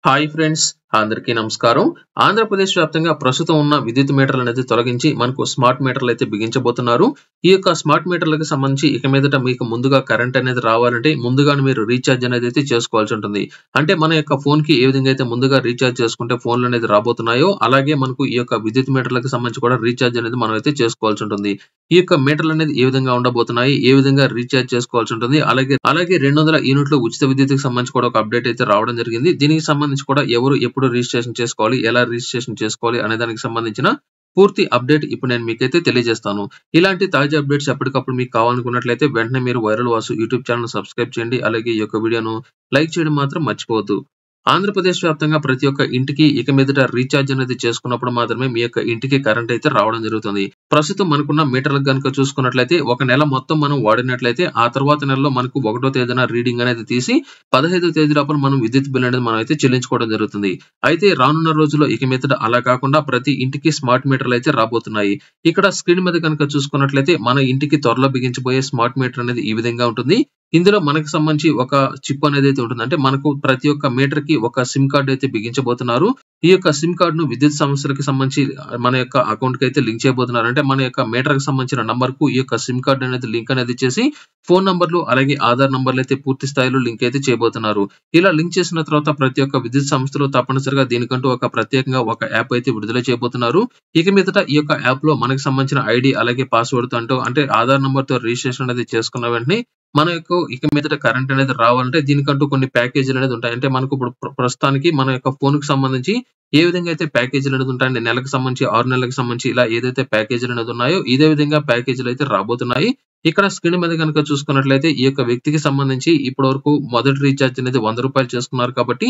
Hi friends, అందరికీ నమస్కారం. ఆంధ్రప్రదేశ్ వ్యాప్తంగా ప్రస్తుతం ఉన్న విద్యుత్ మీటర్లు అనేది తొలగించి మనకు స్మార్ట్ మీటర్లు అయితే బిగించబోతున్నారు. ఈ యొక్క స్మార్ట్ మీటర్లకు సంబంధించి ఇక మీదట మీకు ముందుగా కరెంట్ అనేది రావాలంటే ముందుగానే మీరు రీఛార్జ్ అనేది అయితే చేసుకోవాల్సి ఉంటుంది. అంటే మన యొక్క ఫోన్‌కి ఏ విధంగా అయితే ముందుగా రీఛార్జ్ చేసుకుంటే ఫోన్‌లు అనేది రాబోతున్నాయో అలాగే మనకు ఈ యొక్క విద్యుత్ మీటర్లకు సంబంధించి కూడా రీఛార్జ్ అనేది మనం అయితే చేసుకోవాల్సి ఉంటుంది. ఈ యొక్క మీటర్లు అనేది ఏ విధంగా ఉండబోతున్నాయి, ఏ విధంగా రీఛార్జ్ చేసుకోవాల్సి ఉంటుంది, అలాగే 200 యూనిట్ల ఉచిత విద్యుత్‌కి సంబంధించి కూడా ఒక అప్డేట్ అయితే రావడం జరిగింది. దీనికి సంబంధించి కూడా ఎవరు ఎప్పుడు రిజిస్ట్రేషన్ చేసుకోవాలి, ఎలా రిజిస్ట్రేషన్ చేసుకోవాలి అనే దానికి సంబంధించిన పూర్తి అప్డేట్ ఇప్పుడు నేను మీకైతే తెలియజేస్తాను. ఇలాంటి తాజా అప్డేట్స్ ఎప్పటికప్పుడు మీకు కావాలనుకున్నట్లయితే వెంటనే మీరు viral Vasu YouTube channel subscribe చేయండి. అలాగే ఈ యొక్క వీడియోను లైక్ చేయడం మాత్రం మర్చిపోవద్దు. ఆంధ్రప్రదేశ్ వ్యాప్తంగా ప్రతి ఒక్క ఇంటికి ఇక మీదట రీఛార్జ్ అనేది చేసుకున్నప్పుడు మాత్రమే మీ యొక్క ఇంటికి కరెంట్ అయితే రావడం జరుగుతుంది. ప్రస్తుతం మనకున్న మీటర్లకు గనుక చూసుకున్నట్లయితే ఒక నెల మొత్తం మనం వాడినట్లయితే ఆ తర్వాత నెలలో మనకు 1వ తేదీన రీడింగ్ అనేది తీసి 15వ తేదీ లోపల మనం విద్యుత్ బిల్ అనేది మనం అయితే చెల్లించుకోవడం జరుగుతుంది. అయితే రానున్న రోజుల్లో ఇక మీదట అలా కాకుండా ప్రతి ఇంటికి స్మార్ట్ మీటర్లు అయితే రాబోతున్నాయి. ఇక్కడ స్క్రీన్ మీద కనుక చూసుకున్నట్లయితే మన ఇంటికి త్వరలో బిగించబోయే స్మార్ట్ మీటర్ అనేది ఈ విధంగా ఉంటుంది. ఇందులో మనకు సంబంధించి ఒక చిప్ అనేది అయితే ఉంటుంది. అంటే మనకు ప్రతి ఒక్క మీటర్ కి ఒక సిమ్ కార్డ్ అయితే బిగించబోతున్నారు. ఈ యొక్క సిమ్ కార్డ్ ను విద్యుత్ సంస్థలకి సంబంధించి మన యొక్క అకౌంట్ కి అయితే లింక్ చేయబోతున్నారు. అంటే మన యొక్క మీటర్ కి సంబంధించిన నంబర్ కు ఈ యొక్క సిమ్ కార్డ్ అనేది లింక్ అనేది చేసి ఫోన్ నంబర్లు అలాగే ఆధార్ నంబర్లు అయితే పూర్తి స్థాయిలో లింక్ అయితే చేయబోతున్నారు. ఇలా లింక్ చేసిన తర్వాత ప్రతి ఒక్క విద్యుత్ సంస్థలు తప్పనిసరిగా దీనికంటూ ఒక ప్రత్యేకంగా ఒక యాప్ అయితే విడుదల చేయబోతున్నారు. ఇక మీదట ఈ యొక్క యాప్ లో మనకు సంబంధించిన ఐడి అలాగే పాస్వర్డ్ తో అంటే ఆధార్ నంబర్ తో రిజిస్ట్రేషన్ అనేది చేసుకున్న వెంటనే మనకు ఇక మీదట కరెంట్ అనేది రావాలంటే దీనికంటూ కొన్ని ప్యాకేజీలు అనేది ఉంటాయి. అంటే మనకు ఇప్పుడు ప్రస్తుతానికి మన యొక్క ఫోన్ కి సంబంధించి ఏ విధంగా అయితే ప్యాకేజీలు అనేది ఉంటాయండి, నెలకు సంబంధించి 6 నెలలకు సంబంధించి ఇలా ఏదైతే ప్యాకేజీలు అనేది ఉన్నాయో ఇదే విధంగా ప్యాకేజీలు అయితే రాబోతున్నాయి. ఇక్కడ స్క్రీన్ మీద కనుక చూసుకున్నట్లయితే ఈ యొక్క వ్యక్తికి సంబంధించి ఇప్పటి వరకు మొదటి రీఛార్జ్ అనేది ₹100 చేసుకున్నారు కాబట్టి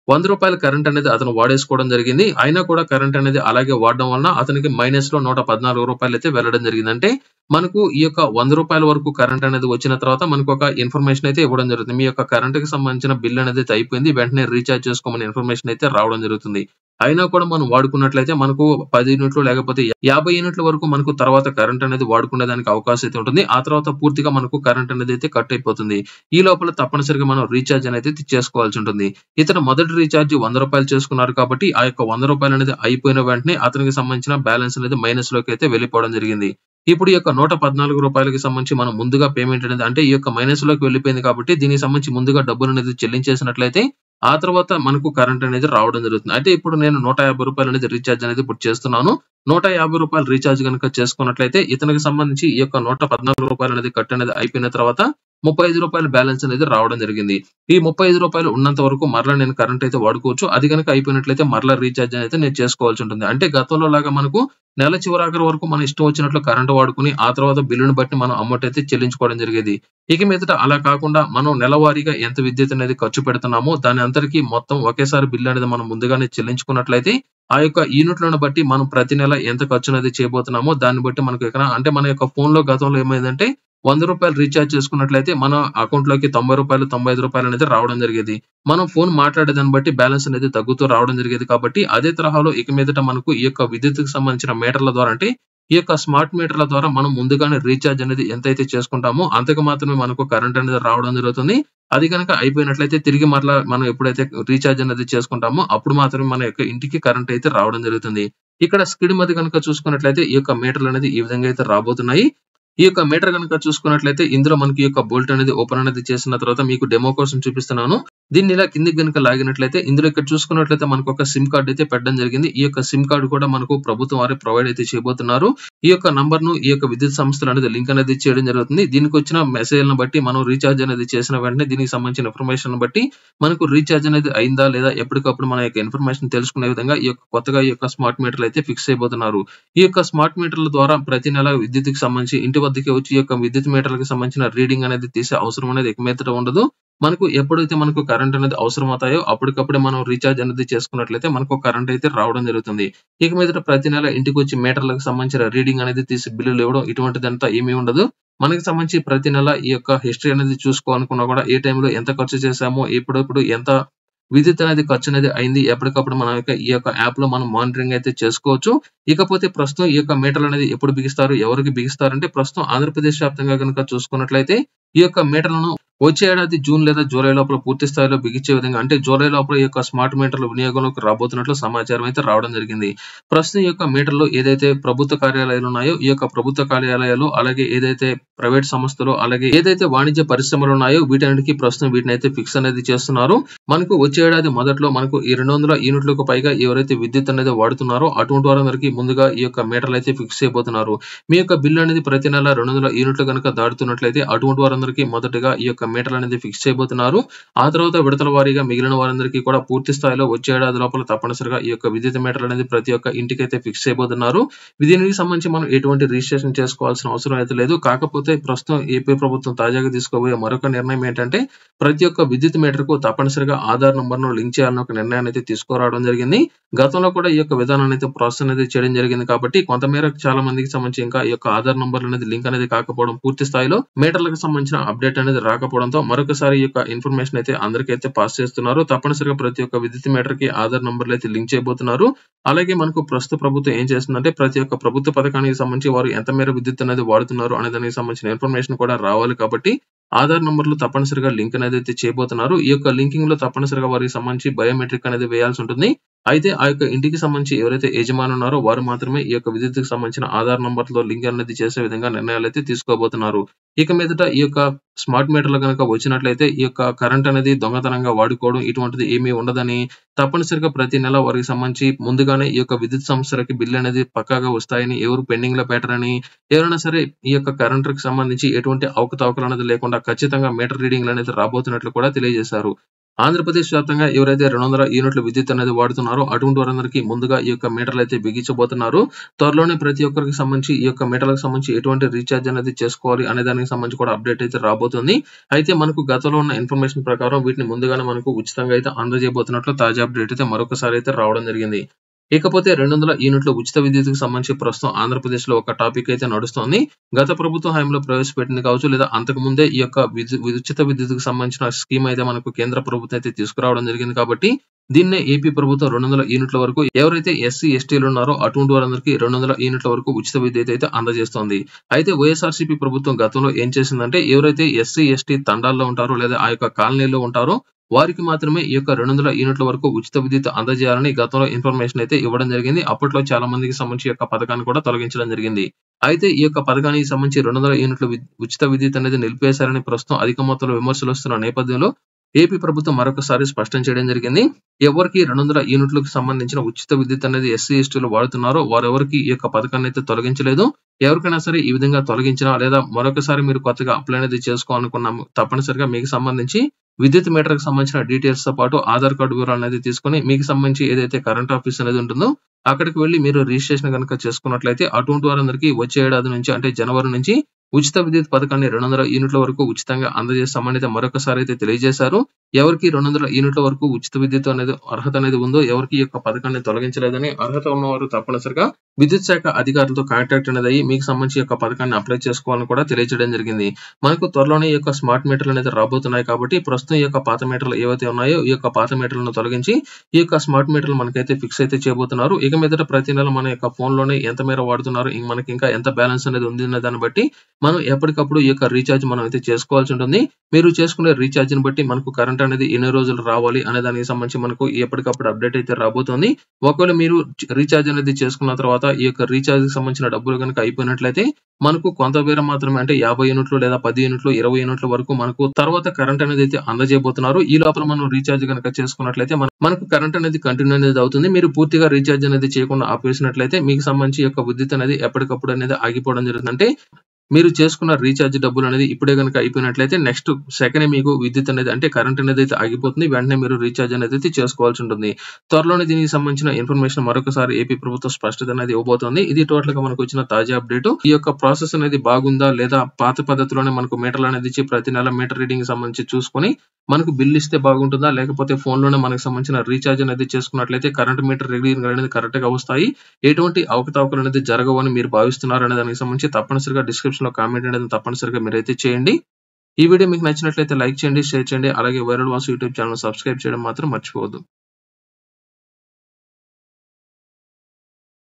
₹100 కరెంట్ అనేది అతను వాడేసుకోవడం జరిగింది. అయినా కూడా కరెంట్ అనేది అలాగే వాడడం వలన అతనికి మైనస్‌లో ₹114 అయితే వెళ్ళడం జరిగింది. అంటే మనకు ఈ యొక్క ₹100 వరకు కరెంట్ అనేది వచ్చిన తర్వాత మనకు ఒక ఇన్ఫర్మేషన్ అయితే ఇవ్వడం జరుగుతుంది. మీ యొక్క కరెంట్‌కి సంబంధించిన బిల్ అనేది అయితే అయిపోయింది. వెంటనే రీచార్జ్ చేసుకోమని ఇన్ఫర్మేషన్ అయితే రావడం జరుగుతుంది. అయినా కూడా మనం వాడుకున్నట్లయితే మనకు 10 యూనిట్లు లేకపోతే 50 యూనిట్ల వరకు మనకు తర్వాత కరెంట్ అనేది వాడుకునే దానికి అవకాశం అయితే ఉంటుంది. ఆ తర్వాత పూర్తిగా మనకు కరెంట్ అనేది అయితే కట్ అయిపోతుంది. ఈ లోపల తప్పనిసరిగా మనం రీచార్జ్ అనేది చేసుకోవాల్సి ఉంటుంది. ఇతను మొదటి రీచార్జ్ ₹100 చేసుకున్నారు కాబట్టి ఆ యొక్క ₹100 అనేది అయిపోయిన వెంటనే అతనికి సంబంధించిన బ్యాలెన్స్ అనేది మైనస్‌లోకి అయితే వెళ్ళిపోవడం జరిగింది. ఇప్పుడు ఈ యొక్క ₹114కి సంబంధించి మనం ముందుగా పేమెంట్ అనేది అంటే ఈ యొక్క మైనస్‌లోకి వెళ్ళిపోయింది కాబట్టి దీనికి సంబంధించి ముందుగా డబ్బులనేది చెల్లించేసినట్లయితే ఆ తర్వాత మనకు కరెంట్ అనేది రావడం జరుగుతుంది. అయితే ఇప్పుడు నేను ₹150 అనేది రీచార్జ్ అనేది ఇప్పుడు చేస్తున్నాను. ₹150 రీచార్జ్ గనుక చేసుకున్నట్లయితే ఇతనికి సంబంధించి ఈ యొక్క ₹114 అనేది కట్ అనేది అయిపోయిన తర్వాత ₹35 బ్యాలెన్స్ అనేది రావడం జరిగింది. ఈ ₹35 ఉన్నంత వరకు మరలా నేను కరెంట్ అయితే వాడుకోవచ్చు. అది గనుక అయిపోయినట్లయితే మరలా రీచార్జ్ అయితే నేను చేసుకోవాల్సి ఉంటుంది. అంటే గతంలో లాగా మనకు నెల చివరాఖరు వరకు మన ఇష్టం వచ్చినట్లు కరెంట్ వాడుకొని ఆ తర్వాత బిల్లును బట్టి మనం అమౌంట్ అయితే చెల్లించుకోవడం జరిగేది. ఇక మీదట అలా కాకుండా మనం నెలవారీగా ఎంత విద్యుత్ అనేది ఖర్చు పెడుతున్నామో దాని అంతటికి మొత్తం ఒకేసారి బిల్ అనేది మనం ముందుగానే చెల్లించుకున్నట్లయితే ఆ యొక్క యూనిట్లను బట్టి మనం ప్రతి నెల ఎంత ఖర్చు అనేది చేయబోతున్నామో దాన్ని బట్టి మనకు ఇక్కడ అంటే మన యొక్క ఫోన్‌లో గతంలో ఏమైందంటే ₹100 రీచార్జ్ చేసుకున్నట్లయితే మన అకౌంట్‌లోకి ₹90, ₹95 అనేది రావడం జరిగేది. మనం ఫోన్ మాట్లాడే దాన్ని బట్టి బ్యాలెన్స్ అనేది తగ్గుతూ రావడం జరిగేది కాబట్టి అదే తరహాలో ఇక మీదట మనకు ఈ యొక్క విద్యుత్‌కి సంబంధించిన మీటర్ల ద్వారా అంటే ఈ యొక్క స్మార్ట్ మీటర్ల ద్వారా మనం ముందుగానే రీచార్జ్ అనేది ఎంతైతే చేసుకుంటామో అంతకు మాత్రమే మనకు కరెంట్ అనేది రావడం జరుగుతుంది. అది గనుక అయిపోయినట్లయితే తిరిగి మరలా మనం ఎప్పుడైతే రీచార్జ్ అనేది చేసుకుంటామో అప్పుడు మాత్రమే మన యొక్క ఇంటికి కరెంట్ అయితే రావడం జరుగుతుంది. ఇక్కడ స్క్రీన్ మీద గనుక చూసుకున్నట్లయితే ఈ యొక్క మీటర్లు అనేది ఈ విధంగా అయితే రాబోతున్నాయి. ఈ యొక్క మీటర్ గనుక చూసుకున్నట్లయితే ఇందులో మనకి ఈ యొక్క బోల్ట్ అనేది ఓపెన్ అనేది చేసిన తర్వాత మీకు డెమో కోసం చూపిస్తున్నాను. దీన్ని ఇలా కిందకి గనుక లాగినట్లయితే ఇందులో ఇక్కడ చూసుకున్నట్లయితే మనకు ఒక సిమ్ కార్డ్ అయితే పెట్టడం జరిగింది. ఈ యొక్క సిమ్ కార్డ్ కూడా మనకు ప్రభుత్వం వారే ప్రొవైడ్ అయితే చేయబోతున్నారు. ఈ యొక్క నంబర్ ను ఈ యొక్క విద్యుత్ సంస్థలు అనేది లింక్ అనేది చేయడం జరుగుతుంది. దీనికి వచ్చిన మెసేజ్‌లను బట్టి మనం రీచార్జ్ అనేది చేసిన వెంటనే దీనికి సంబంధించిన ఇన్ఫర్మేషన్ బట్టి మనకు రీచార్జ్ అనేది అయిందా లేదా ఎప్పటికప్పుడు మన యొక్క ఇన్ఫర్మేషన్ తెలుసుకునే విధంగా ఈ యొక్క కొత్తగా ఈ యొక్క స్మార్ట్ మీటర్లు అయితే ఫిక్స్ చేయబోతున్నారు. ఈ యొక్క స్మార్ట్ మీటర్ల ద్వారా ప్రతి నెల విద్యుత్‌కి సంబంధించి ఇంటి వద్దకే వచ్చి ఈ యొక్క విద్యుత్ మీటర్లకు సంబంధించిన రీడింగ్ అనేది తీసే అవసరం అనేది ఇక మీదట ఉండదు. మనకు ఎప్పుడైతే మనకు కరెంట్ అనేది అవసరం అవుతాయో అప్పటికప్పుడే మనం రీచార్జ్ అనేది చేసుకున్నట్లయితే మనకు కరెంట్ అయితే రావడం జరుగుతుంది. ఇక మీదట ప్రతి నెల ఇంటికొచ్చి మీటర్లకు సంబంధించిన రీడింగ్ అనేది తీసి బిల్లులు ఇవ్వడం ఇటువంటిదంతా ఏమీ ఉండదు. మనకి సంబంధించి ప్రతి నెల ఈ యొక్క హిస్టరీ అనేది చూసుకోవాలనుకున్నా కూడా ఏ టైంలో ఎంత ఖర్చు చేశామో ఎప్పుడెప్పుడు ఎంత విద్యుత్ అనేది ఖర్చు అనేది అయింది ఎప్పటికప్పుడు మన యొక్క ఈ యొక్క యాప్‌లో మనం మానిటరింగ్ అయితే చేసుకోవచ్చు. ఇకపోతే ప్రస్తుతం ఈ యొక్క మీటర్లు అనేది ఎప్పుడు బిగిస్తారు, ఎవరికి బిగిస్తారంటే ప్రస్తుతం ఆంధ్రప్రదేశ్ వ్యాప్తంగా గనుక చూసుకున్నట్లయితే ఈ యొక్క మీటర్లను వచ్చే ఏడాది జూన్ లేదా జూలై లోపల పూర్తి స్థాయిలో బిగించే విధంగా అంటే జూలై లోపల ఈ యొక్క స్మార్ట్ మీటర్ల వినియోగంలోకి రాబోతున్నట్లు సమాచారం అయితే రావడం జరిగింది. ప్రస్తుతం ఈ యొక్క మీటర్లు ఏదైతే ప్రభుత్వ కార్యాలయాలు ఉన్నాయో ఈ యొక్క ప్రభుత్వ కార్యాలయాలు అలాగే ఏదైతే ప్రైవేట్ సంస్థలు అలాగే ఏదైతే వాణిజ్య పరిశ్రమలు ఉన్నాయో వీటన్నిటికీ ప్రస్తుతం వీటిని అయితే ఫిక్స్ అనేది చేస్తున్నారు. మనకు వచ్చే ఏడాది మొదట్లో మనకు ఈ 200 యూనిట్లకు పైగా ఎవరైతే విద్యుత్ అనేది వాడుతున్నారో అటువంటి వారందరికీ ముందుగా ఈ యొక్క మీటర్లు అయితే ఫిక్స్ చేయబోతున్నారు. మీ యొక్క బిల్లు అనేది ప్రతి నెల 200 యూనిట్లు కనుక దాటుతున్నట్లయితే అటువంటి వారందరికీ మొదటగా ఈ యొక్క మీటర్లు అనేది ఫిక్స్ చేయబోతున్నారు. ఆ తర్వాత విడతల వారీగా మిగిలిన వారందరికీ కూడా పూర్తి స్థాయిలో వచ్చే ఏడాది లోపల తప్పనిసరిగా ఈ యొక్క విద్యుత్ మీటర్లు అనేది ప్రతి ఒక్క ఇంటికి అయితే ఫిక్స్ చేయబోతున్నారు. దీనికి సంబంధించి మనం ఎటువంటి రిజిస్ట్రేషన్ చేసుకోవాల్సిన అవసరం అయితే లేదు. కాకపోతే ప్రస్తుతం ఏపీ ప్రభుత్వం తాజాగా తీసుకోబోయే మరొక నిర్ణయం ఏంటంటే ప్రతి ఒక్క విద్యుత్ మీటర్ కు తప్పనిసరిగా ఆధార్ నంబర్ ను లింక్ చేయాలని ఒక నిర్ణయాన్ని అయితే తీసుకురావడం జరిగింది. గతంలో కూడా ఈ యొక్క విధానాన్ని అయితే ప్రాసెస్ అనేది చేయడం జరిగింది కాబట్టి కొంతమేరకు చాలా మందికి సంబంధించి ఇంకా ఈ యొక్క ఆధార్ నంబర్ అనేది లింక్ అనేది కాకపోవడం పూర్తి స్థాయిలో మీటర్లకు సంబంధించిన అప్డేట్ అనేది రాకపోవడంతో మరొకసారి ఈ యొక్క ఇన్ఫర్మేషన్ అయితే అందరికైతే పాస్ చేస్తున్నారు. తప్పనిసరిగా ప్రతి ఒక్క విద్యుత్ మీటర్ కి ఆధార్ నంబర్లు అయితే లింక్ చేయబోతున్నారు. అలాగే మనకు ప్రస్తుత ప్రభుత్వం ఏం చేస్తుందంటే ప్రతి ఒక్క ప్రభుత్వ పథకానికి సంబంధించి వారు ఎంత మేర విద్యుత్ అనేది వాడుతున్నారు అనే దానికి సంబంధించిన ఇన్ఫర్మేషన్ కూడా రావాలి కాబట్టి ఆధార్ నంబర్లు తప్పనిసరిగా లింక్ అనేది అయితే చేయబోతున్నారు. ఈ యొక్క లింకింగ్ లో తప్పనిసరిగా వారికి సంబంధించి బయోమెట్రిక్ అనేది వేయాల్సి ఉంటుంది. అయితే ఆ యొక్క ఇంటికి సంబంధించి ఎవరైతే యజమాని ఉన్నారో వారు మాత్రమే ఈ యొక్క విద్యుత్తుకు సంబంధించిన ఆధార్ నంబర్తో లింక్ అనేది చేసే విధంగా నిర్ణయాలు అయితే తీసుకోబోతున్నారు. ఇక మీదట ఈ యొక్క స్మార్ట్ మీటర్లు కనుక వచ్చినట్లయితే ఈ యొక్క కరెంట్ అనేది దొంగతనంగా వాడుకోవడం ఇటువంటిది ఏమీ ఉండదని తప్పనిసరిగా ప్రతి నెల వారికి సంబంధించి ముందుగానే ఈ యొక్క విద్యుత్ సంస్థలకి బిల్లు అనేది పక్కాగా వస్తాయని ఎవరు పెండింగ్ లో పెట్టరని ఎవరైనా సరే ఈ యొక్క కరెంట్ కి సంబంధించి ఎటువంటి అవకతవకలు అనేది లేకుండా ఖచ్చితంగా మీటర్ రీడింగ్లు అనేది రాబోతున్నట్లు కూడా తెలియజేశారు. ఆంధ్రప్రదేశ్ వ్యాప్తంగా ఎవరైతే 200 యూనిట్ల విద్యుత్ అనేది వాడుతున్నారో అటువంటి వారందరికీ ముందుగా ఈ యొక్క మీటర్లు అయితే బిగించబోతున్నారు. త్వరలోనే ప్రతి ఒక్కరికి సంబంధించి ఈ యొక్క మీటర్లకు సంబంధించి ఎటువంటి రీఛార్జ్ అనేది చేసుకోవాలి అనే దానికి సంబంధించి కూడా అప్డేట్ అయితే రాబోతుంది. అయితే మనకు గతంలో ఉన్న ఇన్ఫర్మేషన్ ప్రకారం వీటిని ముందుగానే మనకు ఉచితంగా అయితే అందజేయబోతున్నట్లు తాజా అప్డేట్ అయితే మరొకసారి అయితే రావడం జరిగింది. ఇకపోతే 200 యూనిట్ల ఉచిత విద్యుత్తుకు సంబంధించి ప్రస్తుతం ఆంధ్రప్రదేశ్ లో ఒక టాపిక్ అయితే నడుస్తోంది. గత ప్రభుత్వ హయాంలో ప్రవేశపెట్టింది కావచ్చు లేదా అంతకు ముందే ఈ యొక్క ఉచిత విద్యుత్తుకు సంబంధించిన స్కీమ్ అయితే మనకు కేంద్ర ప్రభుత్వం అయితే తీసుకురావడం జరిగింది కాబట్టి దీన్నే ఏపీ ప్రభుత్వం 200 యూనిట్ల వరకు ఎవరైతే ఎస్సీ ఎస్టీలు ఉన్నారో అటువంటి వారందరికీ 200 యూనిట్ల వరకు ఉచిత విద్యుత్ అయితే అందజేస్తోంది. అయితే వైఎస్ఆర్సీపీ ప్రభుత్వం గతంలో ఏం చేసిందంటే ఎవరైతే ఎస్సీ ఎస్టీ తండాల్లో ఉంటారో లేదా ఆ యొక్క కాలనీలో ఉంటారో వారికి మాత్రమే ఈ యొక్క 200 యూనిట్ల వరకు ఉచిత విద్యుత్ అందజేయాలని గతంలో ఇన్ఫర్మేషన్ అయితే ఇవ్వడం జరిగింది. అప్పట్లో చాలా మందికి సంబంధించి యొక్క పథకాన్ని కూడా తొలగించడం జరిగింది. అయితే ఈ యొక్క పథకానికి సంబంధించి 200 యూనిట్ల ఉచిత విద్యుత్ అనేది నిలిపేశారని ప్రస్తుతం అధిక మొత్తంలో విమర్శలు వస్తున్న నేపథ్యంలో ఏపీ ప్రభుత్వం మరొకసారి స్పష్టం చేయడం జరిగింది. ఎవరికి 200 యూనిట్లకు సంబంధించిన ఉచిత విద్యుత్ అనేది ఎస్సీ ఎస్టీలు వాడుతున్నారో వారెవరికి ఈ యొక్క పథకాన్ని అయితే తొలగించలేదు. ఎవరికైనా సరే ఈ విధంగా తొలగించినా లేదా మరొకసారి మీరు కొత్తగా అప్లై అనేది చేసుకోవాలనుకున్నాము తప్పనిసరిగా మీకు సంబంధించి విద్యుత్ మీటర్ కి సంబంధించిన డీటెయిల్స్ తో పాటు ఆధార్ కార్డు వివరాలు అనేది తీసుకొని మీకు సంబంధించి ఏదైతే కరెంట్ ఆఫీస్ అనేది ఉంటుందో అక్కడికి వెళ్లి మీరు రిజిస్ట్రేషన్ కనుక చేసుకున్నట్లయితే అటువంటి వారందరికీ వచ్చే ఏడాది నుంచి అంటే జనవరి నుంచి ఉచిత విద్యుత్ పథకాన్ని 200 యూనిట్ల వరకు ఉచితంగా అందజేస్తామని అయితే మరొకసారి అయితే తెలియజేశారు. ఎవరికి 200 యూనిట్ల వరకు ఉచిత విద్యుత్ అనేది అర్హత అనేది ఉందో ఎవరికి ఈ యొక్క పథకాన్ని తొలగించలేదని అర్హత ఉన్నవారు తప్పనిసరిగా విద్యుత్ శాఖ అధికారులతో కాంటాక్ట్ అనేది అయ్యి మీకు సంబంధించి యొక్క పథకాన్ని అప్లై చేసుకోవాలని కూడా తెలియజేయడం జరిగింది. మనకు త్వరలోనే ఈ యొక్క స్మార్ట్ మీటర్లు అనేది రాబోతున్నాయి కాబట్టి ప్రస్తుతం ఈ యొక్క పాత మీటర్లు ఏవైతే ఉన్నాయో ఈ యొక్క పాత మీటర్లను తొలగించి ఈ యొక్క స్మార్ట్ మీటర్లు మనకైతే ఫిక్స్ అయితే చేయబోతున్నారు. ఇక మీదట ప్రతి నెల మన యొక్క ఫోన్ లోనే ఎంత మేర వాడుతున్నారు మనకి ఇంకా ఎంత బ్యాలెన్స్ అనేది ఉంది అనే దాన్ని బట్టి మనం ఎప్పటికప్పుడు ఈ యొక్క రీఛార్జ్ మనం అయితే చేసుకోవాల్సి ఉంటుంది. మీరు చేసుకునే రీఛార్జ్ ని బట్టి మనకు కరెంట్ అనేది ఎన్ని రోజులు రావాలి అనే దానికి సంబంధించి మనకు ఎప్పటికప్పుడు అప్డేట్ అయితే రాబోతుంది. ఒకవేళ మీరు రీఛార్జ్ అనేది చేసుకున్న తర్వాత ఈ యొక్క రీఛార్జ్ కి సంబంధించిన డబ్బులు కనుక అయిపోయినట్లయితే మనకు కొంత మేర మాత్రమే అంటే 50 యూనిట్లు లేదా 10 యూనిట్లు 20 యూనిట్ల వరకు మనకు తర్వాత కరెంట్ అనేది అయితే అందజేయబోతున్నారు. ఈ లోపల మనం రీఛార్జ్ కనుక చేసుకున్నట్లయితే మనకు కరెంట్ అనేది కంటిన్యూ అనేది అవుతుంది. మీరు పూర్తిగా రీఛార్జ్ అనేది చేయకుండా ఆపేసినట్లయితే మీకు సంబంధించి యొక్క విద్యుత్ అనేది ఎప్పటికప్పుడు అనేది ఆగిపోవడం జరుగుతుంది. అంటే మీరు చేసుకున్న రీఛార్జ్ డబ్బులు అనేది ఇప్పుడే కనుక అయిపోయినట్లయితే నెక్స్ట్ సెకండ్ మీకు విద్యుత్ అనేది అంటే కరెంట్ అనేది అయితే ఆగిపోతుంది. వెంటనే మీరు రీఛార్జ్ అనేది అయితే చేసుకోవాల్సి ఉంటుంది. త్వరలోనే దీనికి సంబంధించిన ఇన్ఫర్మేషన్ మరొకసారి ఏపీ ప్రభుత్వం స్పష్టత అనేది ఇవ్వబోతోంది. ఇది టోటల్ గా మనకు వచ్చిన తాజా అప్డేట్. ఈ యొక్క ప్రాసెస్ అనేది బాగుందా లేదా పాత పద్ధతిలోనే మనకు మీటర్లు అనేది ఇచ్చి ప్రతి నెల మీటర్ రీడింగ్ సంబంధించి చూసుకొని మనకు బిల్ ఇస్తే బాగుంటుందా లేకపోతే ఫోన్ లోనే మనకు సంబంధించిన రీఛార్జ్ అనేది చేసుకున్నట్లయితే కరెంట్ మీటర్ రీడింగ్ అనేది కరెక్ట్ గా వస్తాయి, ఎటువంటి అవకతవకలు అనేది జరగవని మీరు భావిస్తున్నారు అనే దానికి సంబంధించి తప్పనిసరిగా డిస్క్రిప్షన్ లో కామెంట్ అనేది తప్పనిసరిగా మీరైతే చేయండి. ఈ వీడియో మీకు నచ్చినట్లయితే లైక్ చేయండి, షేర్ చేయండి. అలాగే viral Vasu YouTube channel subscribe చేయడం మాత్రం మర్చిపోవద్దు.